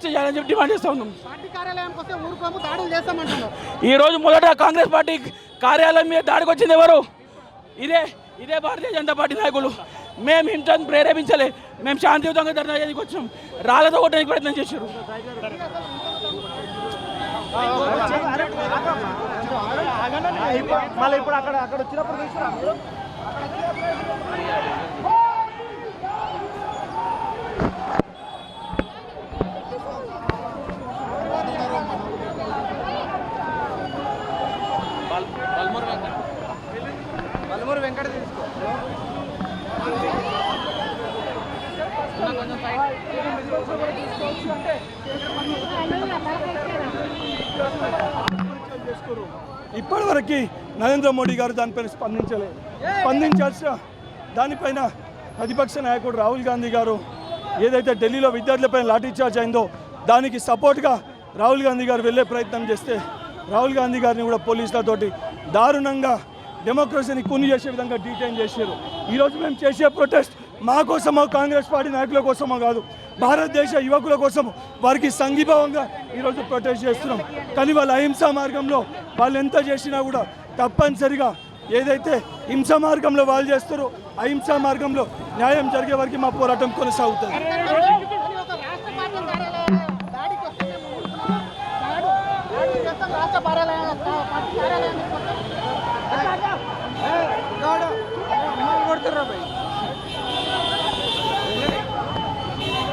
Arrest చేయాలని చెప్పి demand చేస్తూ ఉన్నాం. ఈరోజు మొదట కాంగ్రెస్ పార్టీ కార్యాలయం మీద దాడికి వచ్చింది ఎవరు? ఇదే భారతీయ జనతా పార్టీ నాయకులు. మేము హింసను ప్రేరేపించలే, మేము శాంతియుతంగా ధర్నా చేయడానికి వచ్చినాం. రాళ్ళతో కొట్టడానికి ప్రయత్నం చేశారు. ఇప్పటివరకు నరేంద్ర మోడీ గారు దానిపైన స్పందించాల్సిన దానిపైన ప్రతిపక్ష నాయకుడు రాహుల్ గాంధీ గారు ఏదైతే ఢిల్లీలో విద్యార్థులపైన లాఠీచార్జ్ అయిందో దానికి సపోర్ట్గా రాహుల్ గాంధీ గారు వెళ్ళే ప్రయత్నం చేస్తే రాహుల్ గాంధీ గారిని కూడా పోలీసులతోటి దారుణంగా డెమోక్రసీని కూని చేసే విధంగా డీటైన్ చేశారు. ఈరోజు మేము చేసే ప్రొటెస్ట్ మా కోసమో కాంగ్రెస్ పార్టీ నాయకుల కోసమో కాదు, భారతదేశ యువకుల కోసం వారికి సంఘీభావంగా ఈరోజు ప్రొటెస్ట్ చేస్తున్నాం. కానీ వాళ్ళ అహింసా మార్గంలో వాళ్ళు ఎంత చేసినా కూడా తప్పనిసరిగా ఏదైతే హింస మార్గంలో వాళ్ళు చేస్తారో అహింసా మార్గంలో న్యాయం జరిగే వరకు మా పోరాటం కొనసాగుతుంది. రాష్ట్ర